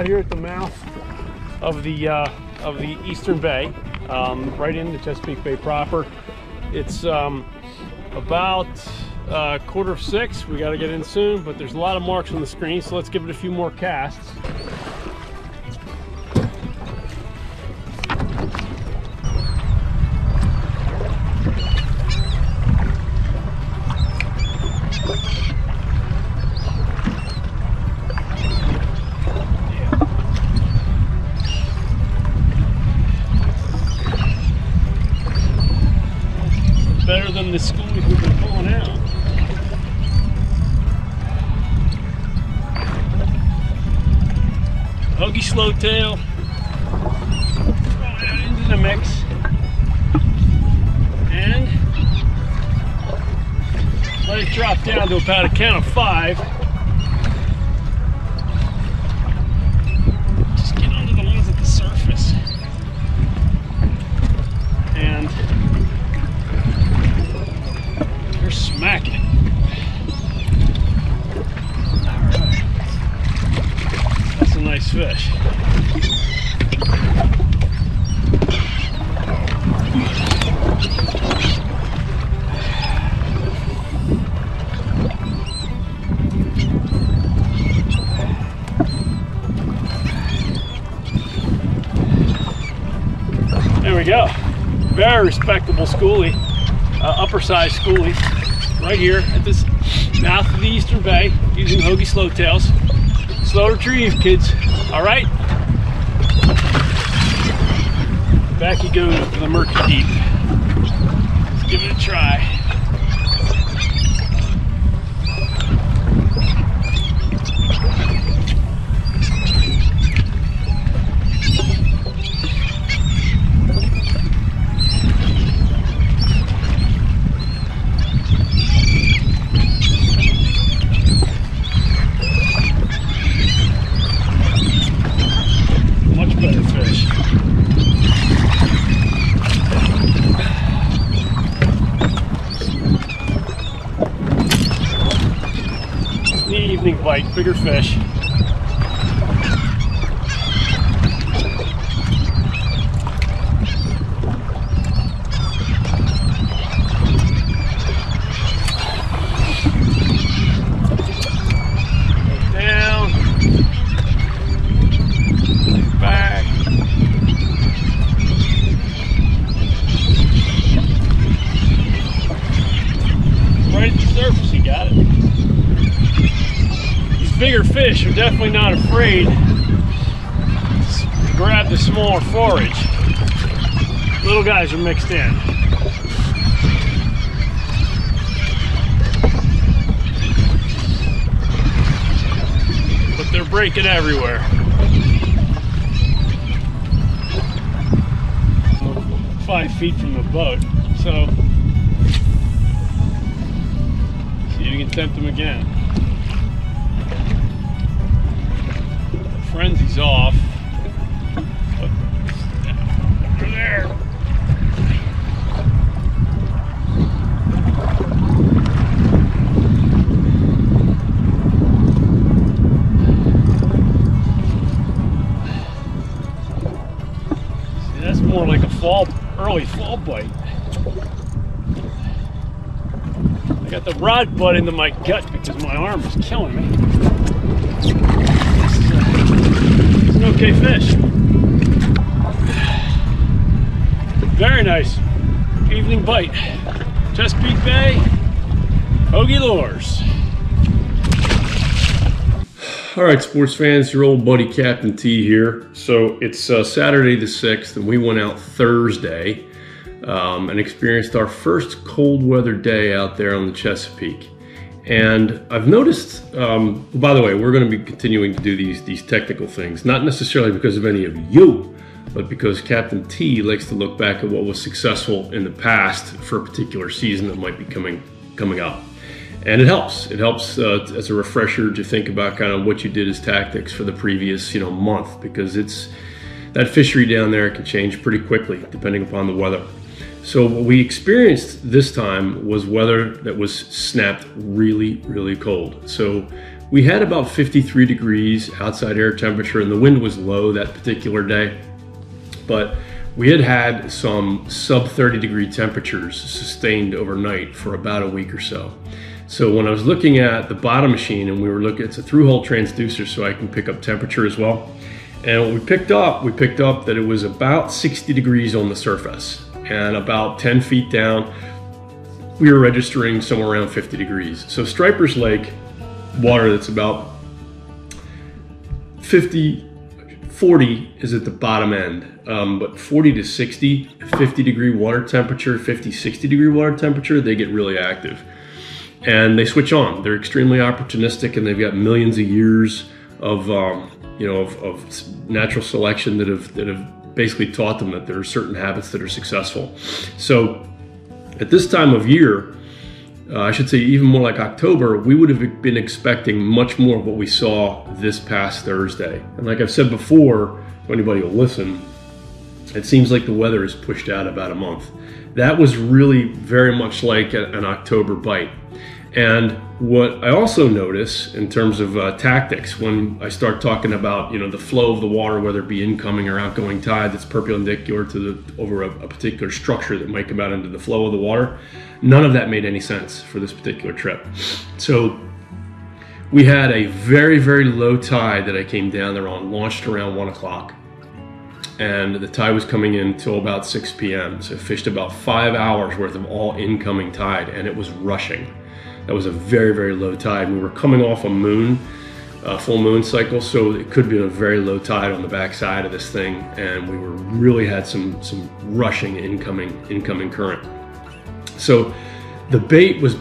out here at the mouth of the Eastern Bay, right in the Chesapeake Bay proper. It's about 5:45. We got to get in soon, but there's a lot of marks on the screen, so let's give it a few more casts. Better than the schoolies we've been pulling out. Huggy slowtail. Throw that into the mix. And let it drop down to about a count of 5. Just get onto the ones at the surface. And you're smacking it. Alright. That's a nice fish. There we go. Very respectable schoolie. Upper size schoolie right here at this mouth of the Eastern Bay using Hoagie slowtails. Slow retrieve, kids. All right, back you go to the murky deep. Let's give it a try. Evening bite, bigger fish. Down, back. Right at the surface, you got it. Bigger fish are definitely not afraid to grab the smaller forage. Little guys are mixed in. But they're breaking everywhere. I'm 5 feet from the boat, so see if you can tempt them again. Frenzy's off. Over there. See, that's more like a early fall bite. I got the rod butt into my gut because my arm is killing me. It's an okay fish. Very nice evening bite. Chesapeake Bay, Hoagie Lures. All right, sports fans, your old buddy Captain T here. So it's Saturday the 6th, and we went out Thursday and experienced our first cold weather day out there on the Chesapeake. And I've noticed, by the way, we're going to be continuing to do these technical things, not necessarily because of any of you, but because Captain T likes to look back at what was successful in the past for a particular season that might be coming up. And it helps. It helps as a refresher to think about kind of what you did as tactics for the previous month, because it's that fishery down there can change pretty quickly depending upon the weather. So what we experienced this time was weather that was snapped really, really cold. So We had about 53 degrees outside air temperature, and the wind was low that particular day, but we had some sub 30 degree temperatures sustained overnight for about a week or so. So when I was looking at the bottom machine, and we were looking, it's a through-hole transducer, so I can pick up temperature as well. And what we picked up that it was about 60 degrees on the surface, and about 10 feet down, we were registering somewhere around 50 degrees. So Striper's Lake water that's about 40 is at the bottom end, but 40 to 60, 50 degree water temperature, 50, 60 degree water temperature, they get really active. And they switch on. They're extremely opportunistic, and they've got millions of years of of natural selection that have basically taught them that there are certain habits that are successful. So at this time of year, I should say even more like October, we would have been expecting much more of what we saw this past Thursday. And like I've said before, if anybody will listen, it seems like the weather is pushed out about a month. That was really very much like an October bite. And what I also notice in terms of tactics, when I start talking about the flow of the water, whether it be incoming or outgoing tide that's perpendicular to over a particular structure that might come out into the flow of the water, none of that made any sense for this particular trip. So we had a very, very low tide that I came down there on, launched around 1 o'clock. And the tide was coming in till about 6 p.m. So I fished about 5 hours worth of all incoming tide, and it was rushing. That was a very, very low tide. We were coming off a full moon cycle, so it could be a very low tide on the back side of this thing, and we really had some rushing incoming current. So the bait was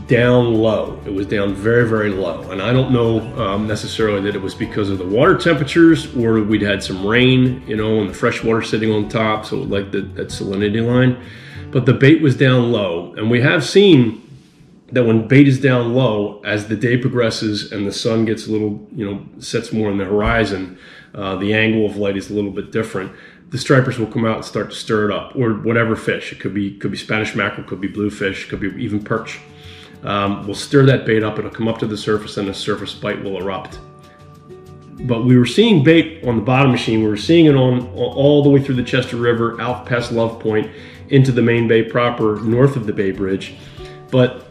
down low. It was down very, very low, and I don't know necessarily that it was because of the water temperatures or we'd had some rain, and the fresh water sitting on top, so like that salinity line. But the bait was down low, and we have seen that when bait is down low, as the day progresses and the sun gets a little, sets more on the horizon, the angle of light is a little bit different. The stripers will come out and start to stir it up, or whatever fish. It could be Spanish mackerel, could be bluefish, could be even perch. We'll stir that bait up. It'll come up to the surface, and the surface bite will erupt. But we were seeing bait on the bottom machine. We were seeing it on all the way through the Chester River, out past Love Point, into the main bay proper, north of the Bay Bridge. But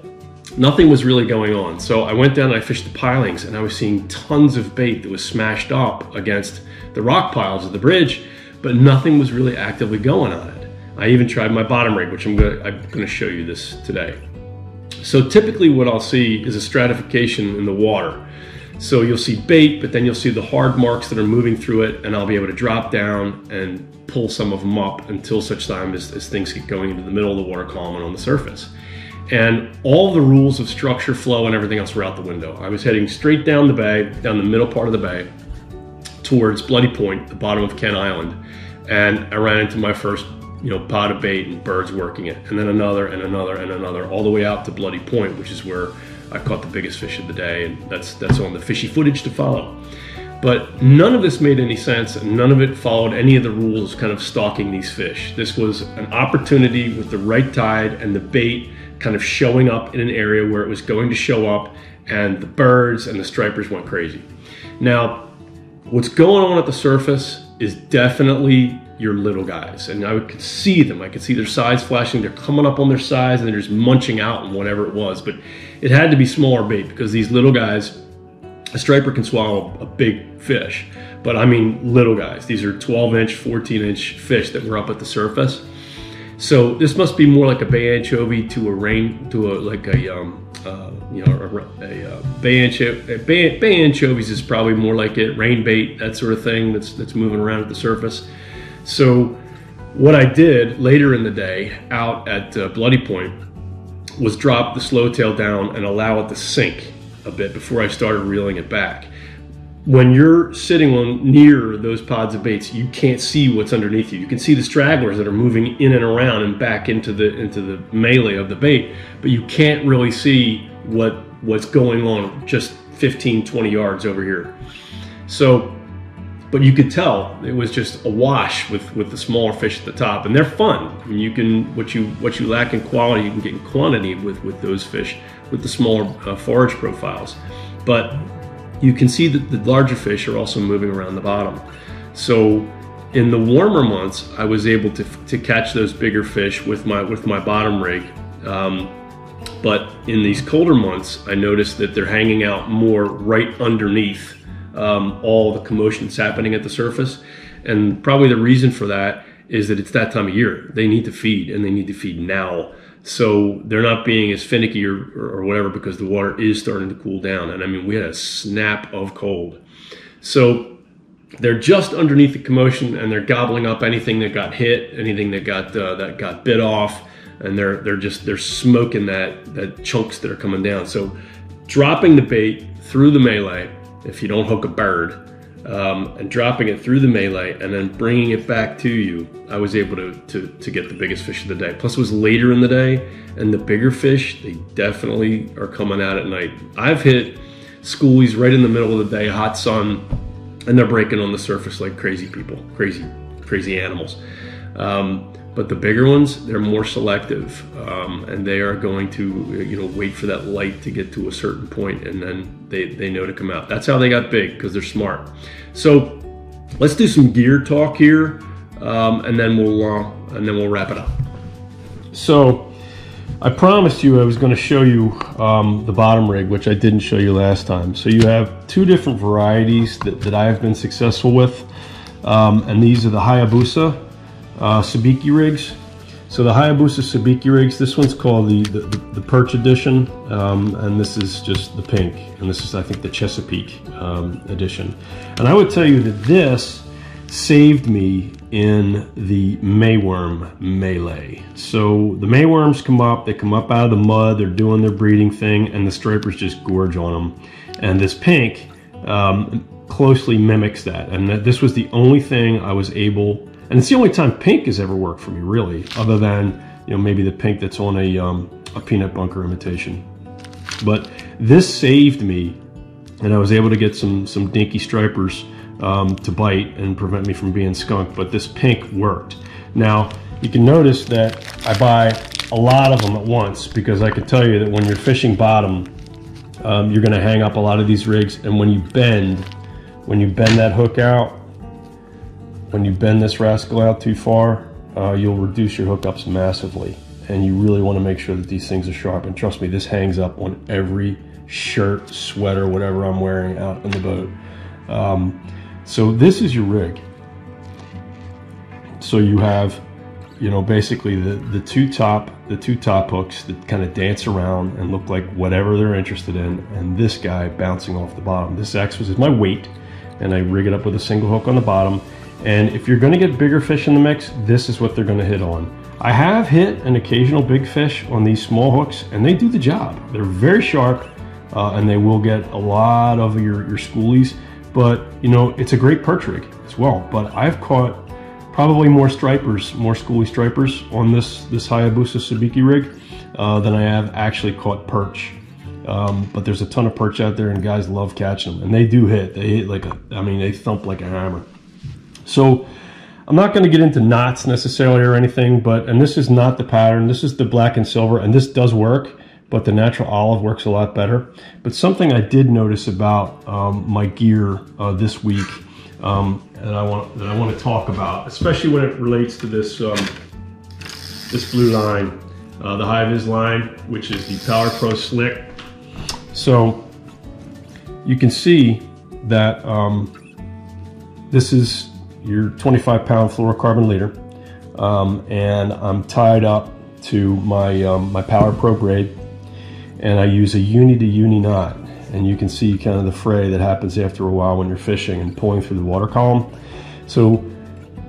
nothing was really going on. So I went down and I fished the pilings, and I was seeing tons of bait that was smashed up against the rock piles of the bridge, but nothing was really actively going on it. I even tried my bottom rig, which I'm gonna show you this today. So typically what I'll see is a stratification in the water. So you'll see bait, but then you'll see the hard marks that are moving through it, and I'll be able to drop down and pull some of them up until such time as things get going into the middle of the water column and on the surface. And all the rules of structure, flow, and everything else were out the window. I was heading straight down the bay, down the middle part of the bay, towards Bloody Point, the bottom of Kent Island, and I ran into my first pot of bait and birds working it, and then another and another and another, all the way out to Bloody Point, which is where I caught the biggest fish of the day, and that's on the fishy footage to follow. But none of this made any sense, and none of it followed any of the rules kind of stalking these fish. This was an opportunity with the right tide and the bait kind of showing up in an area where it was going to show up, and the birds and the stripers went crazy. Now, what's going on at the surface is definitely your little guys, and I could see them. I could see their sides flashing. They're coming up on their sides, and they're just munching out on whatever it was, but it had to be smaller bait, because these little guys, a striper can swallow a big fish, but I mean little guys. These are 12-inch, 14-inch fish that were up at the surface. So this must be more like a bay anchovy bay anchovies is probably more like it, rain bait, that sort of thing that's moving around at the surface. So what I did later in the day out at Bloody Point was drop the slow tail down and allow it to sink a bit before I started reeling it back. When you're sitting near those pods of baits, you can't see what's underneath you. You can see the stragglers that are moving in and around and back into the melee of the bait, but you can't really see what's going on just 15, 20 yards over here. So, but you could tell it was just awash with the smaller fish at the top, and they're fun. I mean, what you lack in quality, you can get in quantity with those fish with the smaller forage profiles. But you can see that the larger fish are also moving around the bottom. So in the warmer months, I was able to catch those bigger fish with my bottom rig. But in these colder months, I noticed that they're hanging out more right underneath all the commotion that's happening at the surface. And probably the reason for that is that it's that time of year. They need to feed, and they need to feed now. So they're not being as finicky or whatever, because the water is starting to cool down. And I mean, we had a snap of cold. So they're just underneath the commotion, and they're gobbling up anything that got hit, anything that got bit off, and they're smoking that chunks that are coming down. So dropping the bait through the melee, if you don't hook a bird, and dropping it through the melee and then bringing it back to you, I was able to get the biggest fish of the day. Plus it was later in the day, and the bigger fish, they definitely are coming out at night. I've hit schoolies right in the middle of the day, hot sun, and they're breaking on the surface like crazy people, crazy animals. But the bigger ones, they're more selective, and they are going to wait for that light to get to a certain point, and then they know to come out. That's how they got big, because they're smart. So let's do some gear talk here, and then we'll wrap it up. So I promised you I was going to show you the bottom rig, which I didn't show you last time. So you have two different varieties that I have been successful with, and these are the Hayabusa sabiki rigs. So the Hayabusa sabiki rigs, this one's called the Perch edition, and this is just the pink, and this is, I think, the Chesapeake edition. And I would tell you that this saved me in the mayworm melee. So the mayworms come up, they come up out of the mud, they're doing their breeding thing, and the stripers just gorge on them. And this pink closely mimics that, and this was the only thing I was able. And it's the only time pink has ever worked for me, really, other than, maybe the pink that's on a peanut bunker imitation. But this saved me, and I was able to get some dinky stripers to bite and prevent me from being skunked. But this pink worked. Now, you can notice that I buy a lot of them at once, because I can tell you that when you're fishing bottom, you're going to hang up a lot of these rigs, and when you bend that hook out, when you bend this rascal out too far, you'll reduce your hookups massively, and you really want to make sure that these things are sharp. And trust me, this hangs up on every shirt, sweater, whatever I'm wearing out in the boat. So this is your rig. So you have, basically the two top hooks that kind of dance around and look like whatever they're interested in, and this guy bouncing off the bottom. This axis is my weight, and I rig it up with a single hook on the bottom. And if you're going to get bigger fish in the mix, this is what they're going to hit on. I have hit an occasional big fish on these small hooks, and they do the job. They're very sharp, and they will get a lot of your schoolies. But, it's a great perch rig as well. But I've caught probably more stripers, more schoolie stripers on this Hayabusa sabiki rig than I have actually caught perch. But there's a ton of perch out there, and guys love catching them. And they do hit. They hit they thump like a hammer. So I'm not going to get into knots necessarily or anything, and this is not the pattern. This is the black and silver, and this does work, but the natural olive works a lot better. But something I did notice about my gear this week that I want to talk about, especially when it relates to this this blue line, the High-Vis line, which is the Power Pro Slick. So you can see that this is your 25-pound fluorocarbon leader, and I'm tied up to my my Power Pro braid, and I use a uni to uni knot, and you can see kind of the fray that happens after a while when you're fishing and pulling through the water column. So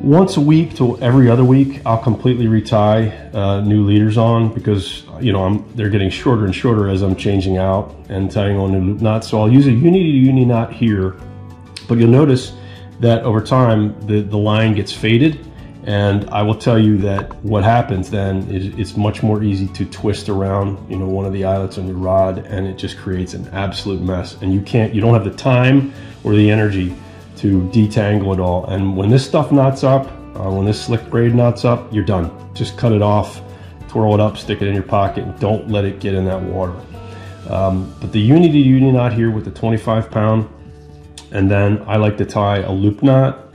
once a week to every other week, I'll completely retie new leaders on, because they're getting shorter and shorter as I'm changing out and tying on new loop knots. So I'll use a uni to uni knot here, but you'll notice that over time the line gets faded, and I will tell you that what happens then is it's much more easy to twist around one of the eyelets on your rod, and it just creates an absolute mess, and you don't have the time or the energy to detangle it all. And when this stuff knots up, when this slick braid knots up, you're done. Just cut it off, twirl it up, stick it in your pocket, and don't let it get in that water. But the uni knot here with the 25 pound, and then I like to tie a loop knot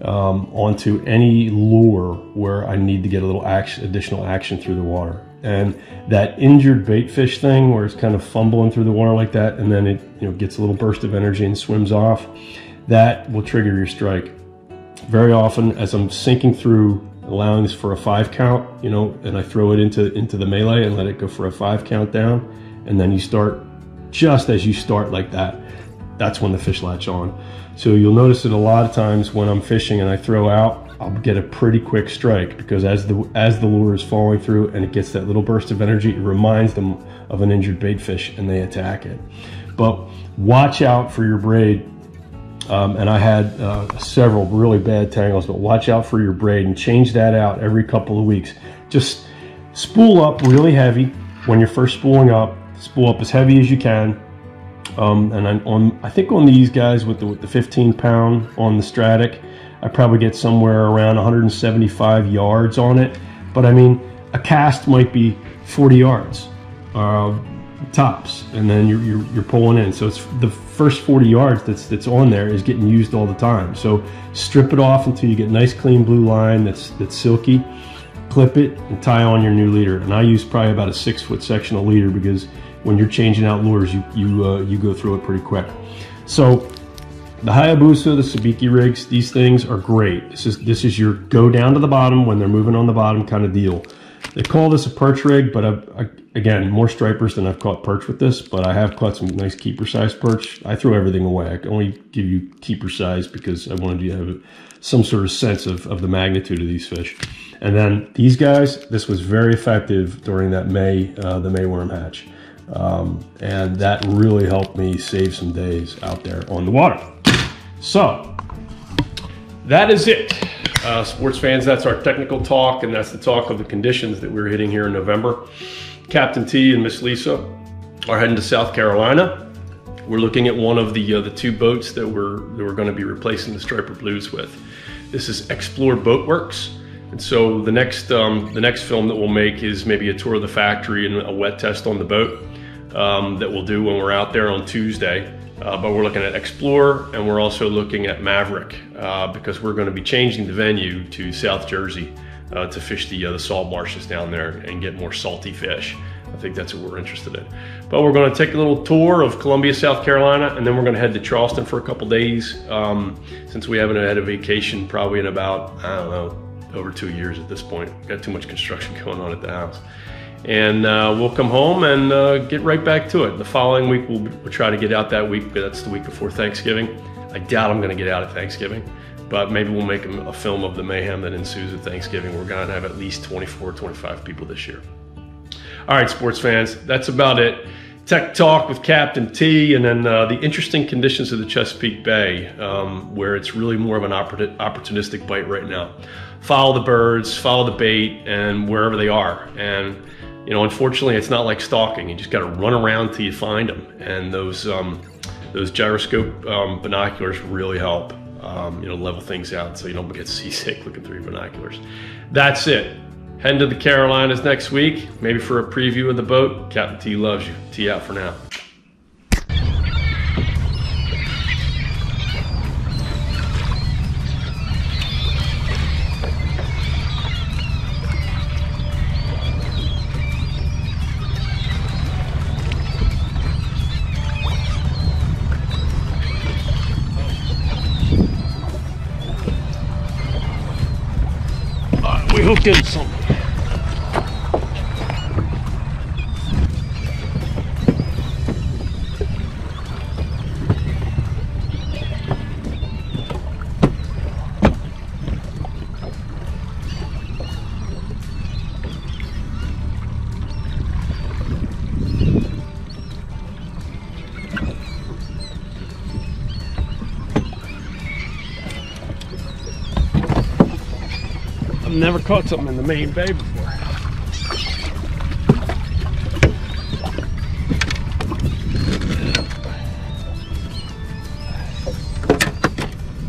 onto any lure where I need to get a little additional action through the water. And that injured bait fish thing where it's kind of fumbling through the water like that, and then it gets a little burst of energy and swims off, that will trigger your strike. Very often as I'm sinking through, allowing this for a 5 count, and I throw it into the melee and let it go for a 5 count down, and then you start, just as you start like that, that's when the fish latch on. So you'll notice that a lot of times when I'm fishing and I throw out, I'll get a pretty quick strike, because as the lure is falling through and it gets that little burst of energy, it reminds them of an injured bait fish and they attack it. But watch out for your braid. And I had several really bad tangles, but watch out for your braid and change that out every couple of weeks. Just spool up really heavy when you're first spooling up. Spool up as heavy as you can. And I think on these guys with the 15 pound on the Stratic, I probably get somewhere around 175 yards on it. But I mean, a cast might be 40 yards tops, and then you're pulling in. So it's the first 40 yards that's on there is getting used all the time. So strip it off until you get nice clean blue line that's silky. Clip it and tie on your new leader. And I use probably about a 6-foot sectional leader, because when you're changing out lures, you go through it pretty quick. So the Hayabusa, the Sabiki rigs, these things are great. This is your go down to the bottom when they're moving on the bottom kind of deal. They call this a perch rig, but again, more stripers than I've caught perch with this, but I have caught some nice keeper size perch. I throw everything away. I can only give you keeper size because I wanted you to have some sort of sense of the magnitude of these fish. And then these guys, this was very effective during that the May worm hatch. And that really helped me save some days out there on the water. So that is it. Sports fans, that's our technical talk, and that's the talk of the conditions that we're hitting here in November. Captain T and Miss Lisa are heading to South Carolina. We're looking at one of the 2 boats that we're going to be replacing the Striper Blues with. This is Explore Boat Works, and so the next film that we'll make is maybe a tour of the factory and a wet test on the boat that we'll do when we're out there on Tuesday. But we're looking at Explorer, and we're also looking at Maverick, because we're going to be changing the venue to South Jersey to fish the salt marshes down there and get more salty fish. I think that's what we're interested in. But we're going to take a little tour of Columbia, South Carolina, and then we're going to head to Charleston for a couple days, since we haven't had a vacation probably in about, I don't know, over 2 years at this point. Got too much construction going on at the house. And we'll come home and get right back to it. The following week, we'll try to get out that week. That's the week before Thanksgiving. I doubt I'm going to get out at Thanksgiving, but maybe we'll make a film of the mayhem that ensues at Thanksgiving. We're going to have at least 24, 25 people this year. All right, sports fans, that's about it. Tech Talk with Captain T, and then the interesting conditions of the Chesapeake Bay, where it's really more of an opportunistic bite right now. Follow the birds, follow the bait, and wherever they are. And unfortunately, it's not like stalking. You just got to run around till you find them. And those gyroscope binoculars really help, level things out so you don't get seasick looking through your binoculars. That's it. Heading to the Carolinas next week, maybe for a preview of the boat. Captain T loves you. T out for now. We hooked in something. Never caught something in the main bay before.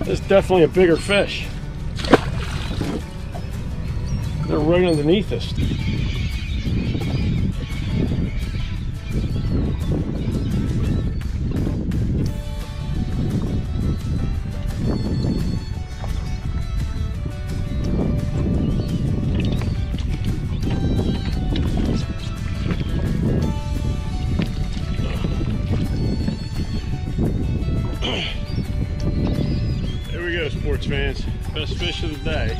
This is definitely a bigger fish. They're right underneath us. Best fish of the day.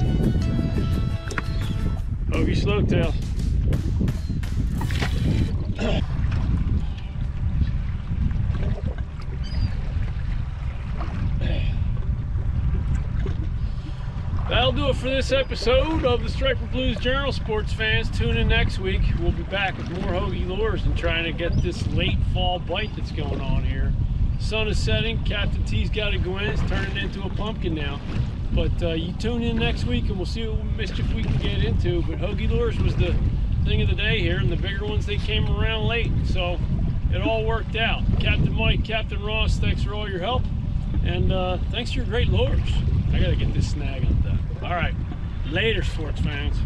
Hoagie slowtail. That'll do it for this episode of the Striper Blues Journal. Sports fans, tune in next week. We'll be back with more Hoagie lures and trying to get this late fall bite that's going on here. Sun is setting. Captain T's got to go in. It's turning into a pumpkin now. But you tune in next week and we'll see what mischief we can get into. But Hoagie lures was the thing of the day here, and the bigger ones, they came around late. So it all worked out. Captain Mike, Captain Ross, thanks for all your help. And thanks for your great lures. I got to get this snag undone. All right, later, sports fans.